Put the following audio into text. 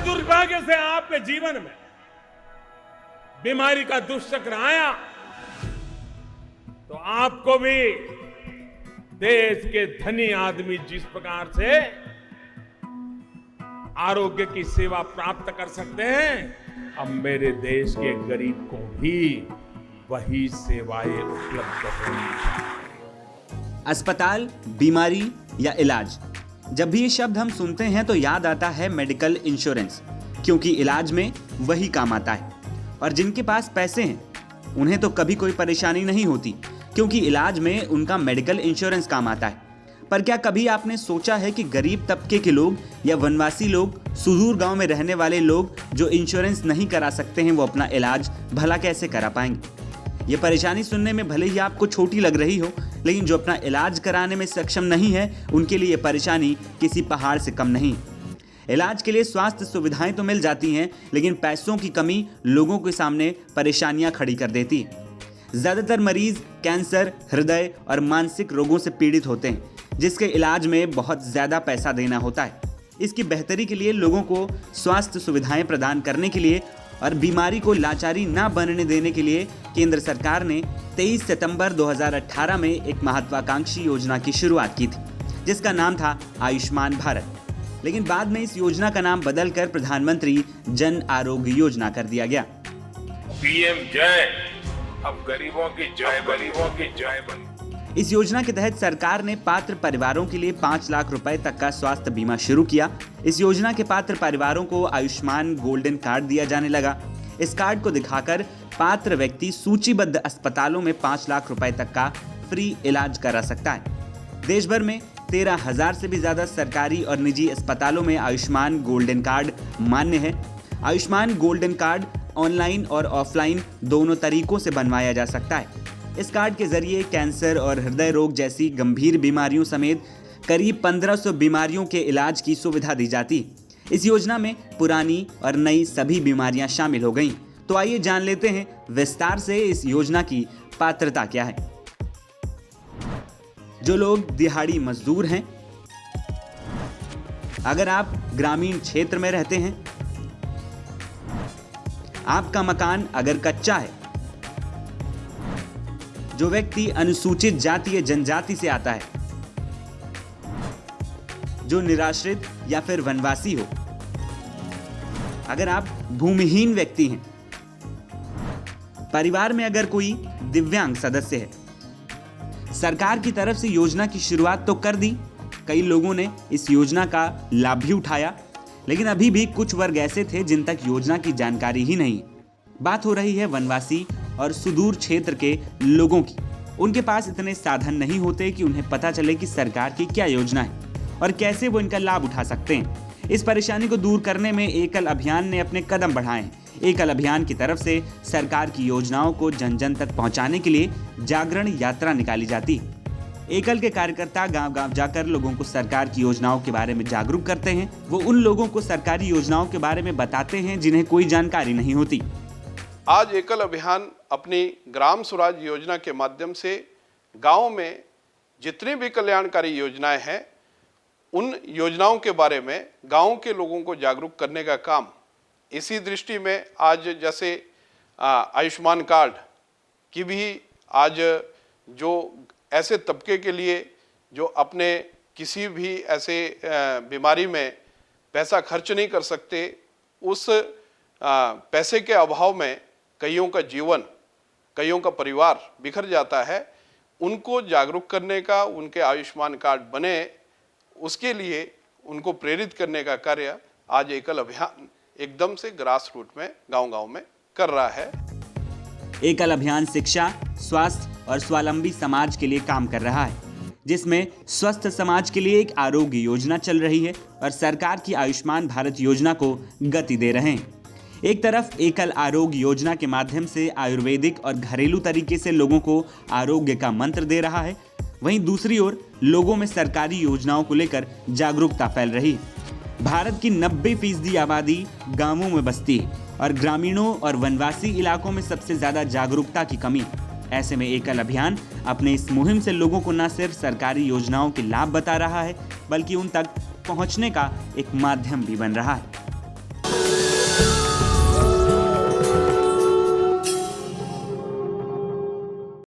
दुर्भाग्य से आपके जीवन में बीमारी का दुष्चक्र आया तो आपको भी देश के धनी आदमी जिस प्रकार से आरोग्य की सेवा प्राप्त कर सकते हैं, अब मेरे देश के गरीब को भी वही सेवाएं उपलब्ध होंगी। अस्पताल, बीमारी या इलाज, जब भी ये शब्द हम सुनते हैं तो याद आता है मेडिकल इंश्योरेंस, क्योंकि इलाज में वही काम आता है। और जिनके पास पैसे हैं उन्हें तो कभी कोई परेशानी नहीं होती, क्योंकि इलाज में उनका मेडिकल इंश्योरेंस काम आता है। पर क्या कभी आपने सोचा है कि गरीब तबके के लोग या वनवासी लोग, सुदूर गांव में रहने वाले लोग जो इंश्योरेंस नहीं करा सकते हैं, वो अपना इलाज भला कैसे करा पाएंगे? ये परेशानी सुनने में भले ही आपको छोटी लग रही हो, लेकिन जो अपना इलाज कराने में सक्षम नहीं है, उनके लिए ये परेशानी किसी पहाड़ से कम नहीं। इलाज के लिए स्वास्थ्य सुविधाएं तो मिल जाती हैं, लेकिन पैसों की कमी लोगों के सामने परेशानियां खड़ी कर देती है। ज़्यादातर मरीज कैंसर, हृदय और मानसिक रोगों से पीड़ित होते हैं, जिसके इलाज में बहुत ज़्यादा पैसा देना होता है। इसकी बेहतरी के लिए, लोगों को स्वास्थ्य सुविधाएं प्रदान करने के लिए और बीमारी को लाचारी ना बनने देने के लिए केंद्र सरकार ने 23 सितंबर 2018 में एक महत्वाकांक्षी योजना की शुरुआत की थी, जिसका नाम था आयुष्मान भारत। लेकिन बाद में इस योजना का नाम बदलकर प्रधानमंत्री जन आरोग्य योजना कर दिया गया। पीएम जय, अब गरीबों की जय, गरीबों की जय बनी। इस योजना के तहत सरकार ने पात्र परिवारों के लिए 5 लाख रुपए तक का स्वास्थ्य बीमा शुरू किया। इस योजना के पात्र परिवारों को आयुष्मान गोल्डन कार्ड दिया जाने लगा। इस कार्ड को दिखाकर पात्र व्यक्ति सूचीबद्ध अस्पतालों में 5 लाख रुपए तक का फ्री इलाज करा सकता है। देश भर में 13,000 से भी ज्यादा सरकारी और निजी अस्पतालों में आयुष्मान गोल्डन कार्ड मान्य है। आयुष्मान गोल्डन कार्ड ऑनलाइन और ऑफलाइन दोनों तरीकों से बनवाया जा सकता है। इस कार्ड के जरिए कैंसर और हृदय रोग जैसी गंभीर बीमारियों समेत करीब 1500 बीमारियों के इलाज की सुविधा दी जाती। इस योजना में पुरानी और नई सभी बीमारियां शामिल हो गईं। तो आइए जान लेते हैं विस्तार से इस योजना की पात्रता क्या है। जो लोग दिहाड़ी मजदूर हैं, अगर आप ग्रामीण क्षेत्र में रहते हैं, आपका मकान अगर कच्चा है, जो व्यक्ति अनुसूचित जाति या जनजाति से आता है, जो निराश्रित या फिर वनवासी हो, अगर आप भूमिहीन व्यक्ति हैं, परिवार में अगर कोई दिव्यांग सदस्य है। सरकार की तरफ से योजना की शुरुआत तो कर दी, कई लोगों ने इस योजना का लाभ भी उठाया, लेकिन अभी भी कुछ वर्ग ऐसे थे जिन तक योजना की जानकारी ही नहीं। बात हो रही है वनवासी और सुदूर क्षेत्र के लोगों की। उनके पास इतने साधन नहीं होते कि उन्हें पता चले कि सरकार की क्या योजना है और कैसे वो इनका लाभ उठा सकते हैं। इस परेशानी को दूर करने में एकल अभियान ने अपने कदम बढ़ाए हैं। एकल अभियान की तरफ से सरकार की योजनाओं को जन जन तक पहुंचाने के लिए जागरण यात्रा निकाली जाती है। एकल के कार्यकर्ता गांव-गांव जाकर लोगों को सरकार की योजनाओं के बारे में जागरूक करते हैं। वो उन लोगों को सरकारी योजनाओं के बारे में बताते हैं जिन्हें कोई जानकारी नहीं होती। आज एकल अभियान अपनी ग्राम स्वराज योजना के माध्यम से गांव में जितनी भी कल्याणकारी योजनाएं हैं, उन योजनाओं के बारे में गांव के लोगों को जागरूक करने का काम, इसी दृष्टि में आज जैसे आयुष्मान कार्ड की भी आज जो ऐसे तबके के लिए जो अपने किसी भी ऐसे बीमारी में पैसा खर्च नहीं कर सकते, उस पैसे के अभाव में कईयों का जीवन, कईयों का परिवार बिखर जाता है, उनको जागरूक करने का, उनके आयुष्मान कार्ड बने, उसके लिए उनको प्रेरित करने का कार्य आज एकल अभियान एकदम से ग्रास रूट में गांव-गांव में कर रहा है। एकल अभियान शिक्षा, स्वास्थ्य और स्वावलंबी समाज के लिए काम कर रहा है, जिसमें स्वस्थ समाज के लिए एक आरोग्य योजना चल रही है और सरकार की आयुष्मान भारत योजना को गति दे रहे हैं। एक तरफ एकल आरोग्य योजना के माध्यम से आयुर्वेदिक और घरेलू तरीके से लोगों को आरोग्य का मंत्र दे रहा है, वहीं दूसरी ओर लोगों में सरकारी योजनाओं को लेकर जागरूकता फैल रही है। भारत की 90% आबादी गांवों में बसती है और ग्रामीणों और वनवासी इलाकों में सबसे ज्यादा जागरूकता की कमी है। ऐसे में एकल अभियान अपने इस मुहिम से लोगों को न सिर्फ सरकारी योजनाओं के लाभ बता रहा है, बल्कि उन तक पहुंचने का एक माध्यम भी बन रहा है।